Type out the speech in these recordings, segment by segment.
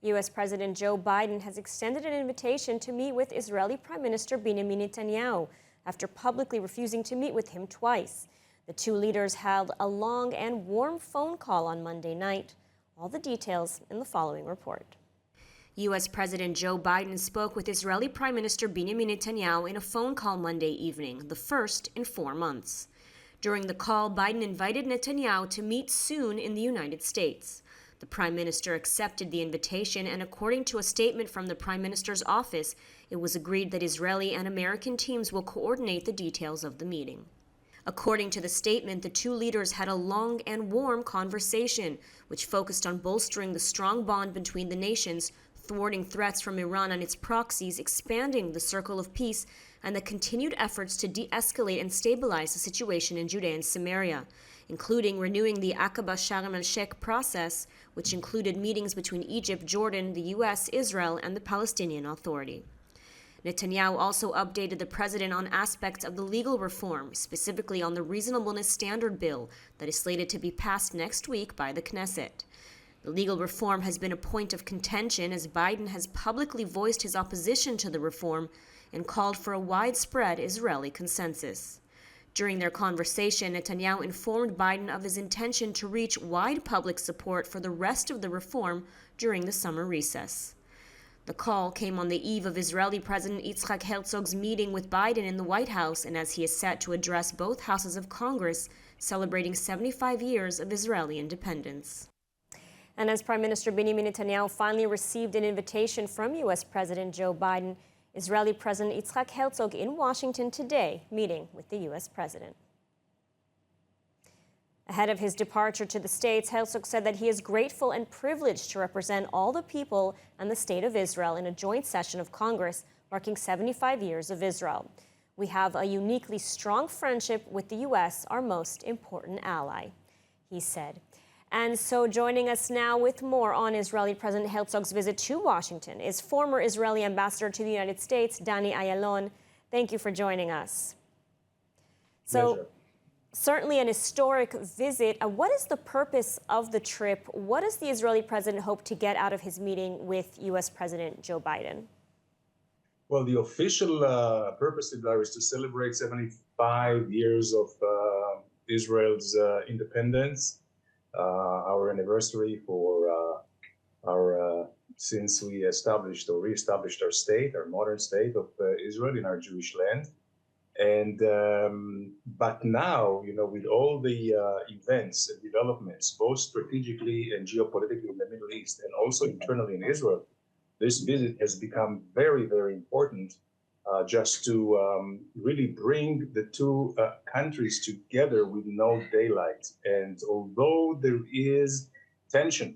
U.S. President Joe Biden has extended an invitation to meet with Israeli Prime Minister Binyamin Netanyahu after publicly refusing to meet with him twice. The two leaders held a long and warm phone call on Monday night. All the details in the following report. U.S. President Joe Biden spoke with Israeli Prime Minister Binyamin Netanyahu in a phone call Monday evening, the first in 4 months. During the call, Biden invited Netanyahu to meet soon in the United States. The Prime Minister accepted the invitation, and according to a statement from the Prime Minister's office, it was agreed that Israeli and American teams will coordinate the details of the meeting. According to the statement, the two leaders had a long and warm conversation, which focused on bolstering the strong bond between the nations, thwarting threats from Iran and its proxies, expanding the circle of peace, and the continued efforts to de-escalate and stabilize the situation in Judea and Samaria, including renewing the Aqaba Sharm el-Sheikh process, which included meetings between Egypt, Jordan, the U.S., Israel, and the Palestinian Authority. Netanyahu also updated the president on aspects of the legal reform, specifically on the reasonableness standard bill that is slated to be passed next week by the Knesset. The legal reform has been a point of contention as Biden has publicly voiced his opposition to the reform and called for a widespread Israeli consensus. During their conversation, Netanyahu informed Biden of his intention to reach wide public support for the rest of the reform during the summer recess. The call came on the eve of Israeli President Isaac Herzog's meeting with Biden in the White House, and as he is set to address both houses of Congress, celebrating 75 years of Israeli independence. And as Prime Minister Binyamin Netanyahu finally received an invitation from U.S. President Joe Biden, Israeli President Isaac Herzog in Washington today, meeting with the U.S. President. Ahead of his departure to the States, Herzog said that he is grateful and privileged to represent all the people and the State of Israel in a joint session of Congress marking 75 years of Israel. We have a uniquely strong friendship with the U.S., our most important ally, he said. And so joining us now with more on Israeli President Herzog's visit to Washington is former Israeli ambassador to the United States, Danny Ayalon. Thank you for joining us. So, certainly an historic visit. What is the purpose of the trip? What does the Israeli president hope to get out of his meeting with U.S. President Joe Biden? Well, the official purpose is to celebrate 75 years of Israel's independence. Our anniversary for since we established or reestablished our state, our modern state of Israel in our Jewish land. And but now, with all the events and developments, both strategically and geopolitically in the Middle East, and also internally in Israel, this visit has become very, very important. Just to really bring the two countries together with no daylight. And although there is tension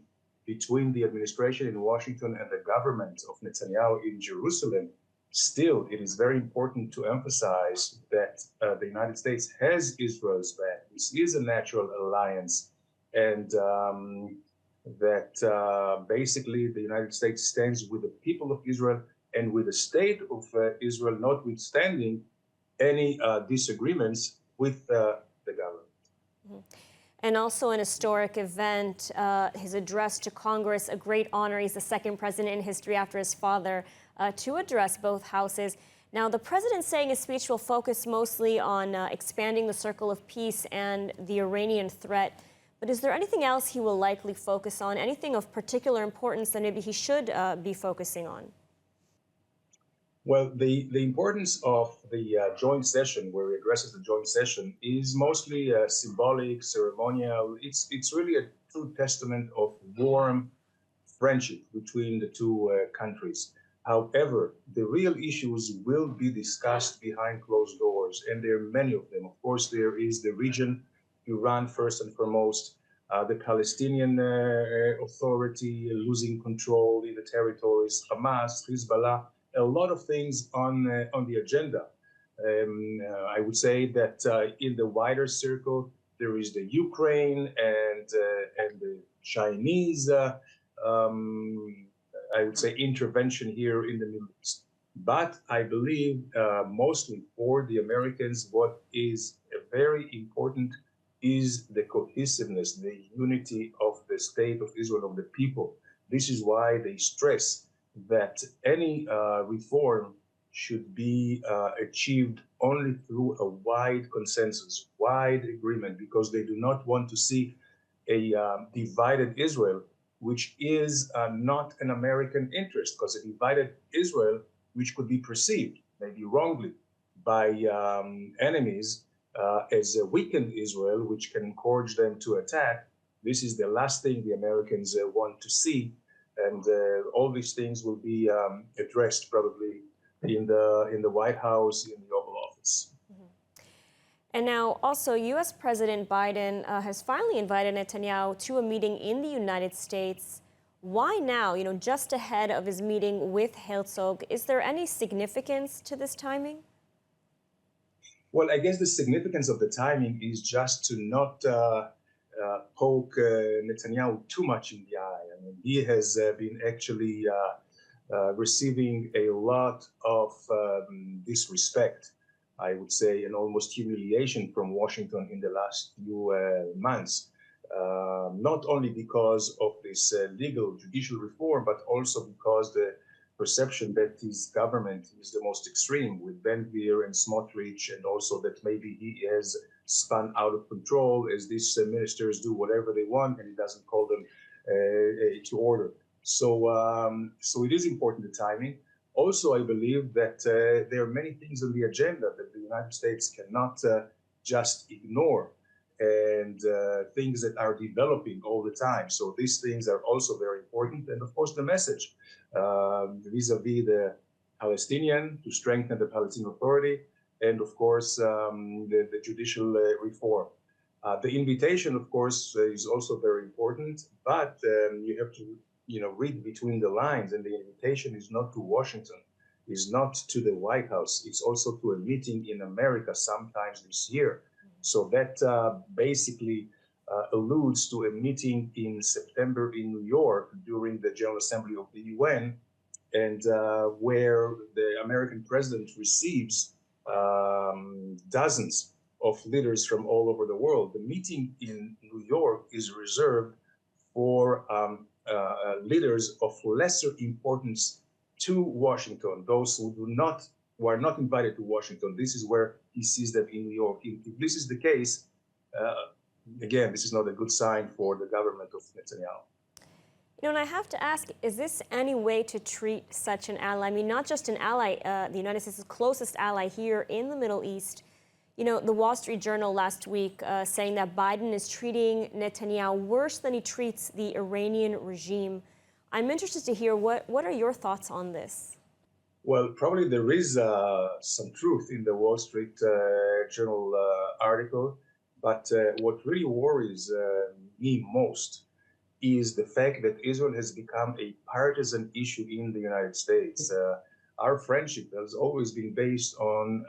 between the administration in Washington and the government of Netanyahu in Jerusalem, still it is very important to emphasize that the United States has Israel's back. This is a natural alliance, and that basically the United States stands with the people of Israel and with the state of Israel, notwithstanding any disagreements with the government. Mm-hmm. And also an historic event, his address to Congress, a great honor. He's the second president in history after his father to address both houses. Now, the president's saying his speech will focus mostly on expanding the circle of peace and the Iranian threat. But is there anything else he will likely focus on, anything of particular importance that maybe he should be focusing on? Well, the importance of the joint session, where he addresses the joint session, is mostly symbolic, ceremonial. It's really a true testament of warm friendship between the two countries. However, the real issues will be discussed behind closed doors, and there are many of them. Of course, there is the region, Iran first and foremost, the Palestinian Authority losing control in the territories, Hamas, Hezbollah. A lot of things on the agenda. I would say that in the wider circle, there is the Ukraine and the Chinese, I would say, intervention here in the Middle East. But I believe mostly for the Americans, what is very important is the cohesiveness, the unity of the state of Israel, of the people. This is why they stress that any reform should be achieved only through a wide consensus, wide agreement, because they do not want to see a divided Israel, which is not an American interest, because a divided Israel, which could be perceived, maybe wrongly, by enemies as a weakened Israel, which can encourage them to attack. This is the last thing the Americans want to see, and all these things will be addressed probably in the White House, in the Oval Office. And now, also, U.S. President Biden has finally invited Netanyahu to a meeting in the United States. Why now? Just ahead of his meeting with Herzog, is there any significance to this timing? Well, I guess the significance of the timing is just to not poke Netanyahu too much in the eye. I mean, he has been actually receiving a lot of disrespect, I would say, and almost humiliation from Washington in the last few months. Not only because of this legal judicial reform, but also because the perception that his government is the most extreme with Ben-Gvir and Smotrich, and also that maybe he has spun out of control as these ministers do whatever they want and he doesn't call them to order. So it is important, the timing. Also, I believe that there are many things on the agenda that the United States cannot just ignore, and things that are developing all the time. So these things are also very important. And of course, the message vis-a-vis the Palestinian, to strengthen the Palestinian Authority, and of course, the judicial reform. The invitation, of course, is also very important, but you have to read between the lines, and the invitation is not to Washington, is not to the White House. It's also to a meeting in America sometimes this year. So that basically alludes to a meeting in September in New York during the General Assembly of the UN, and where the American president receives dozens of leaders from all over the world. The meeting in New York is reserved for leaders of lesser importance to Washington, those who are not invited to Washington. This is where he sees them in New York. If this is the case, again, this is not a good sign for the government of Netanyahu. And I have to ask, is this any way to treat such an ally? I mean, not just an ally, the United States' closest ally here in the Middle East. The Wall Street Journal last week saying that Biden is treating Netanyahu worse than he treats the Iranian regime. I'm interested to hear what are your thoughts on this? Well, probably there is some truth in the Wall Street Journal article, but what really worries me most is the fact that Israel has become a partisan issue in the United States. Our friendship has always been based on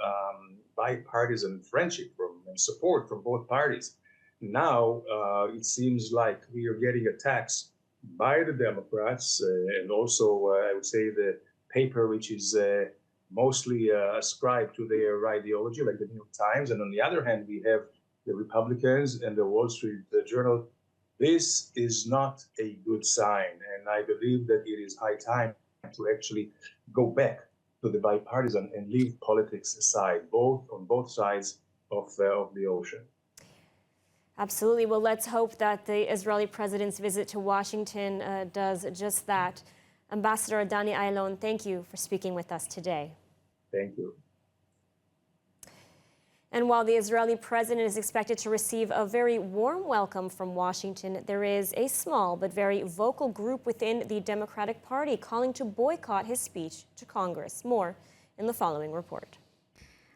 bipartisan friendship and support from both parties. Now, it seems like we are getting attacks by the Democrats, and also, I would say, the paper which is mostly ascribed to their ideology, like the New York Times. And on the other hand, we have the Republicans and the Wall Street Journal. This is not a good sign, and I believe that it is high time to actually go back to the bipartisan and leave politics aside, on both sides of the ocean. Absolutely. Well, let's hope that the Israeli president's visit to Washington does just that. Ambassador Dani Ayalon, thank you for speaking with us today. Thank you. And while the Israeli president is expected to receive a very warm welcome from Washington, there is a small but very vocal group within the Democratic Party calling to boycott his speech to Congress. More in the following report.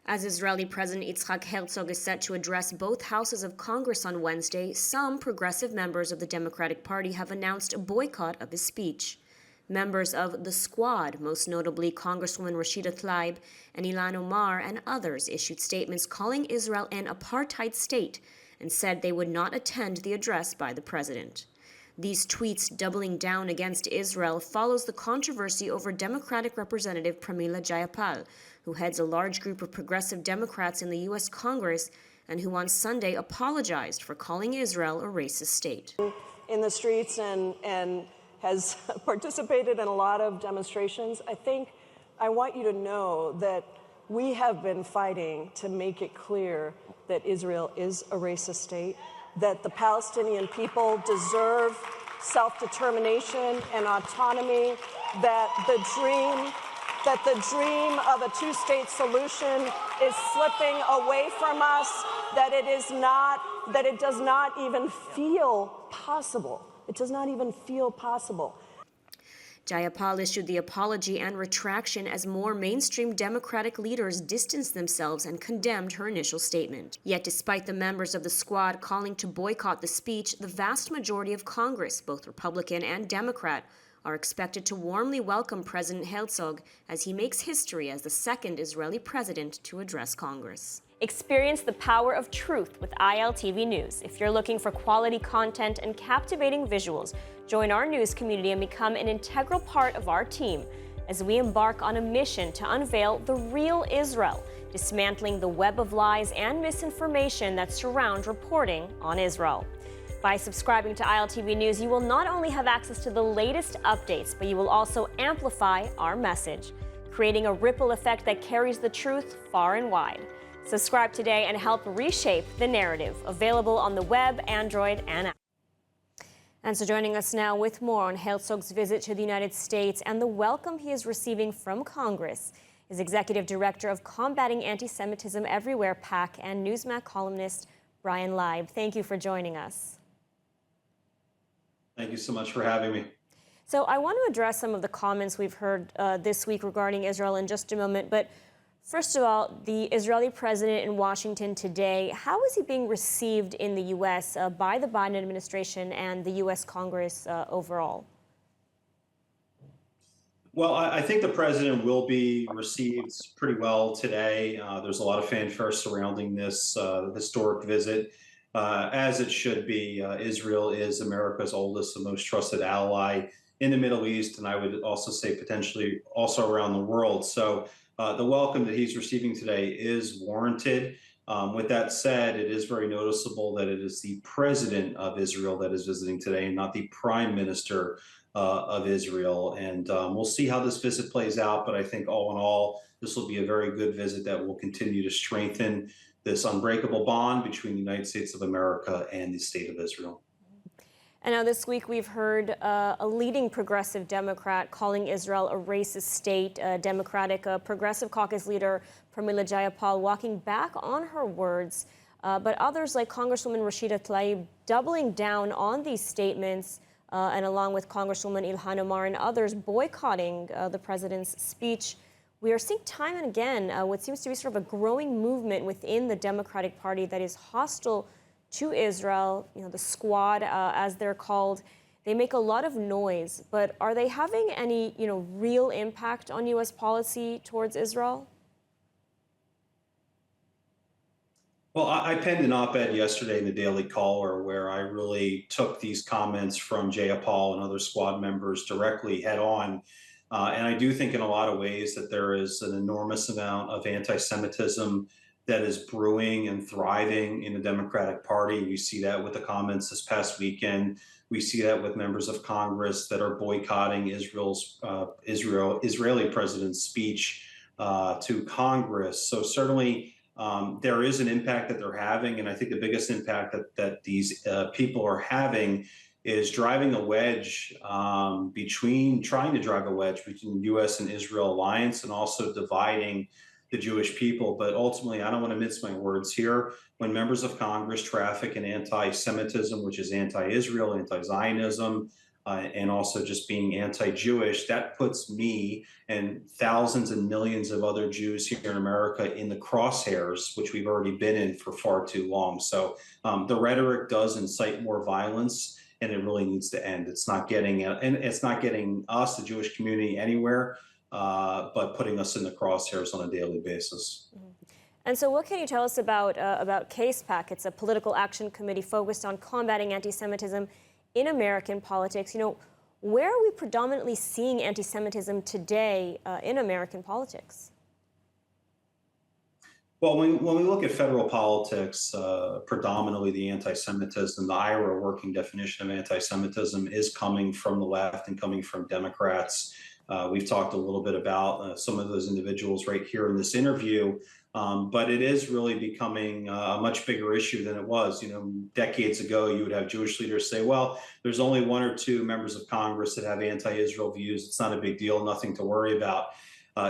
As Israeli President Isaac Herzog is set to address both houses of Congress on Wednesday, some progressive members of the Democratic Party have announced a boycott of his speech. Members of the Squad, most notably Congresswoman Rashida Tlaib and Ilhan Omar and others, issued statements calling Israel an apartheid state and said they would not attend the address by the president. These tweets doubling down against Israel follows the controversy over Democratic Representative Pramila Jayapal, who heads a large group of progressive Democrats in the U.S. Congress and who on Sunday apologized for calling Israel a racist state. In the streets and has participated in a lot of demonstrations. I want you to know that we have been fighting to make it clear that Israel is a racist state, that the Palestinian people deserve self-determination and autonomy, that the dream of a two-state solution is slipping away from us, that it does not even feel possible. It does not even feel possible. Jayapal issued the apology and retraction as more mainstream Democratic leaders distanced themselves and condemned her initial statement. Yet despite the members of the squad calling to boycott the speech, the vast majority of Congress, both Republican and Democrat, are expected to warmly welcome President Herzog as he makes history as the second Israeli president to address Congress. Experience the power of truth with ILTV News. If you're looking for quality content and captivating visuals, join our news community and become an integral part of our team as we embark on a mission to unveil the real Israel, dismantling the web of lies and misinformation that surround reporting on Israel. By subscribing to ILTV News, you will not only have access to the latest updates, but you will also amplify our message, creating a ripple effect that carries the truth far and wide. Subscribe today and help reshape the narrative. Available on the web, Android, and Apple. And so joining us now with more on Herzog's visit to the United States and the welcome he is receiving from Congress is Executive Director of Combating Anti-Semitism Everywhere, PAC, and Newsmax columnist Brian Leib. Thank you for joining us. Thank you so much for having me. So I want to address some of the comments we've heard this week regarding Israel in just a moment. But first of all, the Israeli president in Washington today, how is he being received in the U.S. By the Biden administration and the U.S. Congress overall? Well, I think the president will be received pretty well today. There's a lot of fanfare surrounding this historic visit, as it should be. Israel is America's oldest and most trusted ally in the Middle East, and I would also say potentially also around the world. So the welcome that he's receiving today is warranted. With that said, it is very noticeable that it is the president of Israel that is visiting today and not the prime minister of Israel. And we'll see how this visit plays out. But I think all in all, this will be a very good visit that will continue to strengthen this unbreakable bond between the United States of America and the state of Israel. And now this week we've heard a leading progressive Democrat calling Israel a racist state. Democratic Progressive Caucus leader Pramila Jayapal walking back on her words, but others like Congresswoman Rashida Tlaib doubling down on these statements, and along with Congresswoman Ilhan Omar and others boycotting the president's speech. We are seeing time and again what seems to be sort of a growing movement within the Democratic Party that is hostile to Israel. You know, the squad, as they're called, they make a lot of noise, but are they having any, real impact on U.S. policy towards Israel? Well, I penned an op-ed yesterday in the Daily Caller where I really took these comments from Jayapal and other squad members directly head on. And I do think in a lot of ways that there is an enormous amount of anti-Semitism that is brewing and thriving in the Democratic Party. We see that with the comments this past weekend. We see that with members of Congress that are boycotting Israeli president's speech to Congress. So certainly there is an impact that they're having. And I think the biggest impact that these people are having is trying to drive a wedge between the U.S. and Israel alliance, and also dividing the Jewish people. But ultimately, I don't want to mince my words here. When members of Congress traffic in anti-Semitism, which is anti-Israel, anti-Zionism, and also just being anti-Jewish, that puts me and thousands and millions of other Jews here in America in the crosshairs, which we've already been in for far too long. So the rhetoric does incite more violence, and it really needs to end. It's not getting us, the Jewish community, anywhere, but putting us in the crosshairs on a daily basis. Mm-hmm. And so what can you tell us about CASEPAC? It's a political action committee focused on combating anti-Semitism in American politics. Where are we predominantly seeing anti-Semitism today in American politics? Well, when we look at federal politics, predominantly the anti-Semitism, the IRA working definition of anti-Semitism is coming from the left and coming from Democrats. We've talked a little bit about some of those individuals right here in this interview, but it is really becoming a much bigger issue than it was. You know, decades ago, you would have Jewish leaders say, well, there's only one or two members of Congress that have anti-Israel views. It's not a big deal, nothing to worry about.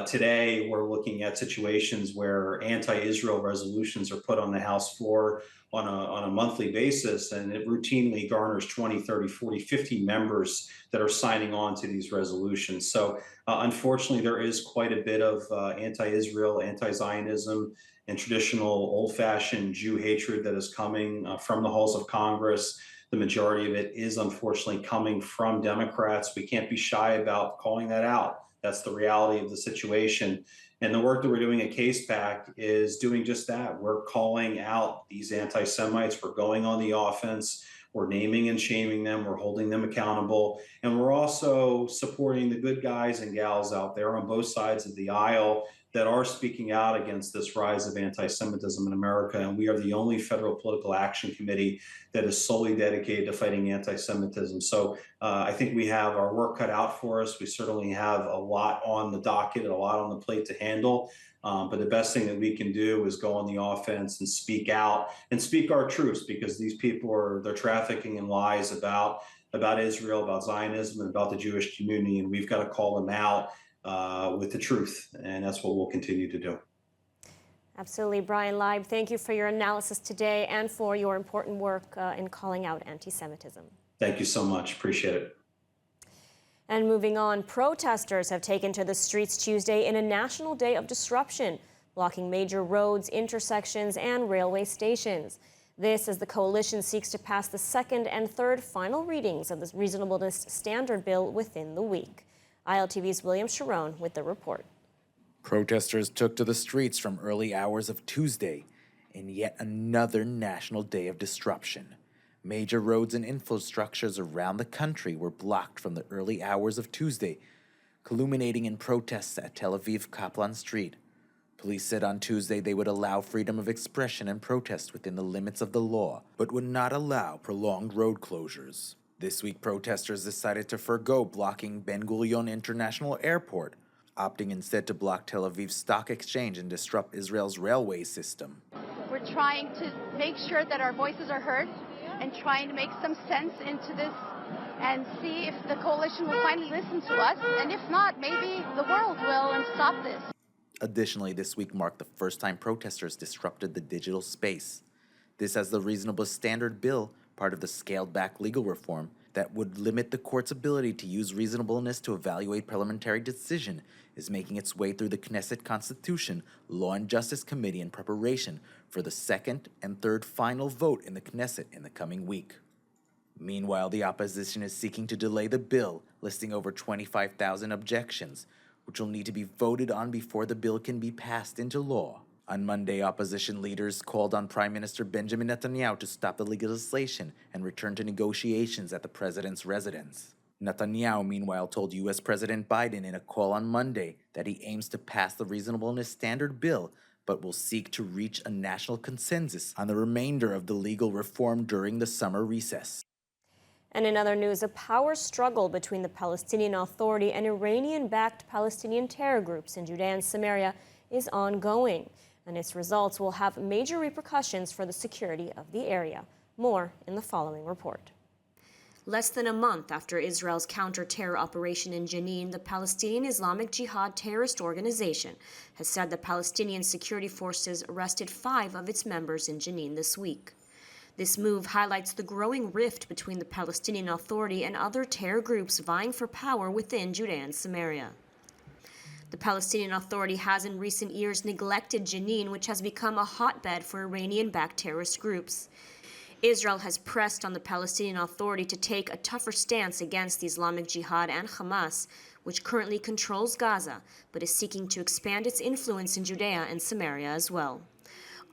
Today, we're looking at situations where anti-Israel resolutions are put on the House floor on a monthly basis, and it routinely garners 20, 30, 40, 50 members that are signing on to these resolutions. So unfortunately, there is quite a bit of anti-Israel, anti-Zionism, and traditional old-fashioned Jew hatred that is coming from the halls of Congress. The majority of it is unfortunately coming from Democrats. We can't be shy about calling that out. That's the reality of the situation. And the work that we're doing at CasePack is doing just that. We're calling out these anti-Semites. We're going on the offense. We're naming and shaming them. We're holding them accountable. And we're also supporting the good guys and gals out there on both sides of the aisle that are speaking out against this rise of anti-Semitism in America. And we are the only federal political action committee that is solely dedicated to fighting anti-Semitism. So I think we have our work cut out for us. We certainly have a lot on the docket and a lot on the plate to handle. But the best thing that we can do is go on the offense and speak out and speak our truths, because these people they're trafficking in lies about Israel, about Zionism, and about the Jewish community. And we've got to call them out with the truth, and that's what we'll continue to do. Absolutely. Brian Leib, thank you for your analysis today and for your important work in calling out anti-Semitism. Thank you so much. Appreciate it. And moving on, protesters have taken to the streets Tuesday in a national day of disruption, blocking major roads, intersections, and railway stations. This as the coalition seeks to pass the second and third final readings of the Reasonableness Standard Bill within the week. ILTV's William Sharon with the report. Protesters took to the streets from early hours of Tuesday in yet another national day of disruption. Major roads and infrastructures around the country were blocked from the early hours of Tuesday, culminating in protests at Tel Aviv Kaplan Street. Police said on Tuesday they would allow freedom of expression and protest within the limits of the law, but would not allow prolonged road closures. This week, protesters decided to forgo blocking Ben Gurion International Airport, opting instead to block Tel Aviv Stock Exchange and disrupt Israel's railway system. We're trying to make sure that our voices are heard and trying to make some sense into this and see if the coalition will finally listen to us, and if not, maybe the world will, and stop this. Additionally, this week marked the first time protesters disrupted the digital space. This as the Reasonable Standard Bill, part of the scaled-back legal reform that would limit the court's ability to use reasonableness to evaluate parliamentary decision, is making its way through the Knesset Constitution, Law and Justice Committee in preparation for the second and third final vote in the Knesset in the coming week. Meanwhile, the opposition is seeking to delay the bill, listing over 25,000 objections, which will need to be voted on before the bill can be passed into law. On Monday, opposition leaders called on Prime Minister Benjamin Netanyahu to stop the legislation and return to negotiations at the president's residence. Netanyahu, meanwhile, told U.S. President Biden in a call on Monday that he aims to pass the Reasonableness Standard Bill, but will seek to reach a national consensus on the remainder of the legal reform during the summer recess. And in other news, a power struggle between the Palestinian Authority and Iranian-backed Palestinian terror groups in Judea and Samaria is ongoing, and its results will have major repercussions for the security of the area. More in the following report. Less than a month after Israel's counter-terror operation in Jenin, the Palestinian Islamic Jihad terrorist organization has said the Palestinian security forces arrested 5 of its members in Jenin this week. This move highlights the growing rift between the Palestinian Authority and other terror groups vying for power within Judea and Samaria. The Palestinian Authority has in recent years neglected Jenin, which has become a hotbed for Iranian-backed terrorist groups. Israel has pressed on the Palestinian Authority to take a tougher stance against the Islamic Jihad and Hamas, which currently controls Gaza, but is seeking to expand its influence in Judea and Samaria as well.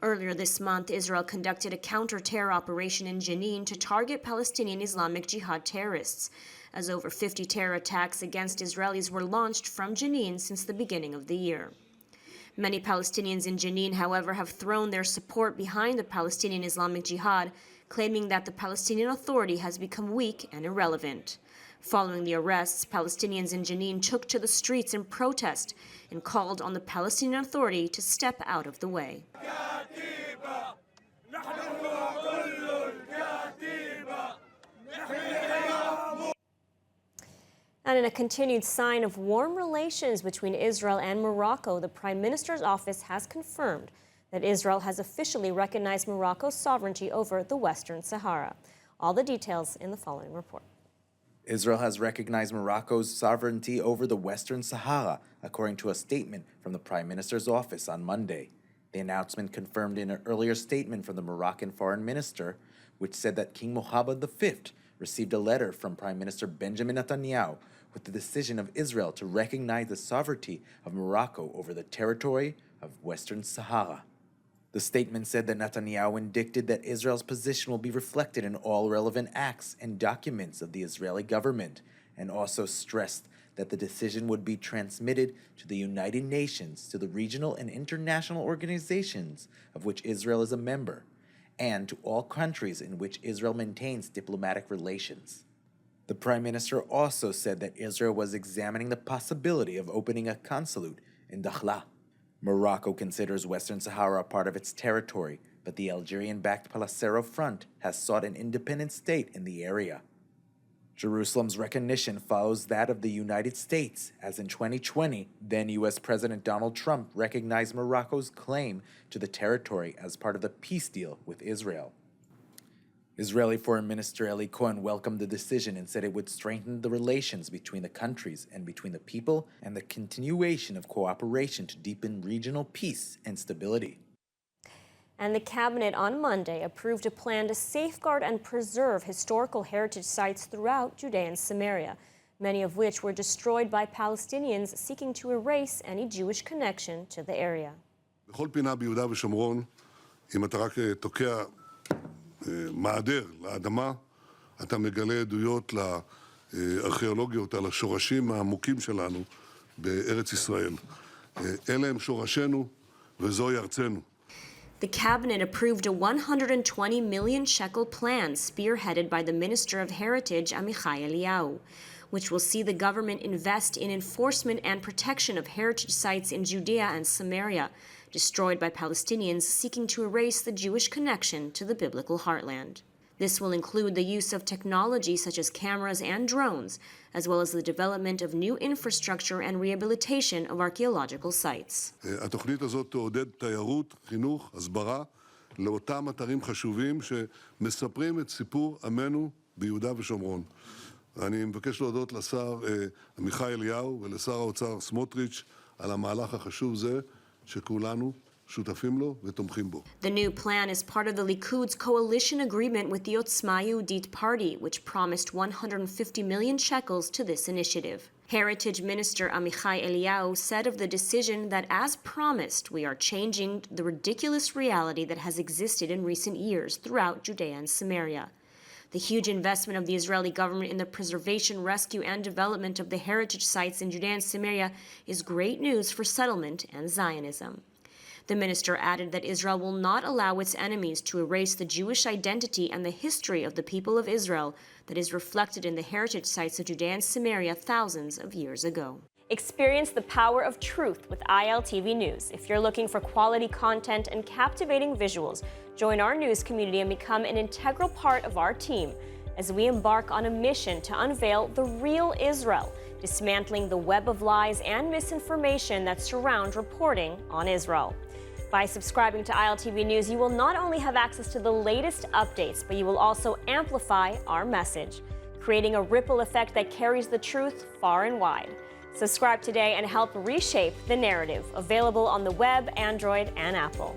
Earlier this month, Israel conducted a counter-terror operation in Jenin to target Palestinian Islamic Jihad terrorists, as over 50 terror attacks against Israelis were launched from Jenin since the beginning of the year. Many Palestinians in Jenin, however, have thrown their support behind the Palestinian Islamic Jihad, claiming that the Palestinian Authority has become weak and irrelevant. Following the arrests, Palestinians in Jenin took to the streets in protest and called on the Palestinian Authority to step out of the way. And in a continued sign of warm relations between Israel and Morocco, the Prime Minister's office has confirmed that Israel has officially recognized Morocco's sovereignty over the Western Sahara. All the details in the following report. Israel has recognized Morocco's sovereignty over the Western Sahara, according to a statement from the Prime Minister's office on Monday. The announcement confirmed in an earlier statement from the Moroccan Foreign Minister, which said that King Mohammed V received a letter from Prime Minister Benjamin Netanyahu with the decision of Israel to recognize the sovereignty of Morocco over the territory of Western Sahara. The statement said that Netanyahu indicted that Israel's position will be reflected in all relevant acts and documents of the Israeli government, and also stressed that the decision would be transmitted to the United Nations, to the regional and international organizations of which Israel is a member, and to all countries in which Israel maintains diplomatic relations. The Prime Minister also said that Israel was examining the possibility of opening a consulate in Dakhla. Morocco considers Western Sahara a part of its territory, but the Algerian-backed Polisario Front has sought an independent state in the area. Jerusalem's recognition follows that of the United States, as in 2020, then U.S. President Donald Trump recognized Morocco's claim to the territory as part of the peace deal with Israel. Israeli Foreign Minister Eli Cohen welcomed the decision and said it would strengthen the relations between the countries and between the people and the continuation of cooperation to deepen regional peace and stability. And the cabinet on Monday approved a plan to safeguard and preserve historical heritage sites throughout Judea and Samaria, many of which were destroyed by Palestinians seeking to erase any Jewish connection to the area. בכל פינה ביהודה ושומרון, אם אתה רק תוקע מעדר לאדמה, אתה מגלה עדויות לארכיאולוגיות על השורשים העמוקים שלנו בארץ ישראל. אלה הם שורשינו וזוהי ארצנו. The cabinet approved a 120 million shekel plan spearheaded by the Minister of Heritage, Amichai Eliyahu, which will see the government invest in enforcement and protection of heritage sites in Judea and Samaria, destroyed by Palestinians seeking to erase the Jewish connection to the biblical heartland. This will include the use of technology such as cameras and drones, as well as the development of new infrastructure and rehabilitation of archaeological sites. התוכנית הזאת תעודד תיירות, חינוך, הסברה לאותם אתרים חשובים שמספרים את סיפור עמנו ביהודה ושומרון. אני מבקש להודות לשר עמיחי אליהו ולשר האוצר סמוטריץ' על המהלך החשוב זה שכולנו שותפים לו ותומכים בו. The new plan is part of the Likud's coalition agreement with the Otzma Yehudit party, which promised 150 million shekels to this initiative. Heritage Minister Amichai Eliyahu said of the decision that, as promised, we are changing the ridiculous reality that has existed in recent years throughout Judea and Samaria. The huge investment of the Israeli government in the preservation, rescue, and development of the heritage sites in Judea and Samaria is great news for settlement and Zionism. The minister added that Israel will not allow its enemies to erase the Jewish identity and the history of the people of Israel that is reflected in the heritage sites of Judea and Samaria thousands of years ago. Experience the power of truth with ILTV News. If you're looking for quality content and captivating visuals, join our news community and become an integral part of our team as we embark on a mission to unveil the real Israel, dismantling the web of lies and misinformation that surround reporting on Israel. By subscribing to ILTV News, you will not only have access to the latest updates, but you will also amplify our message, creating a ripple effect that carries the truth far and wide. Subscribe today and help reshape the narrative. Available on the web, Android, and Apple.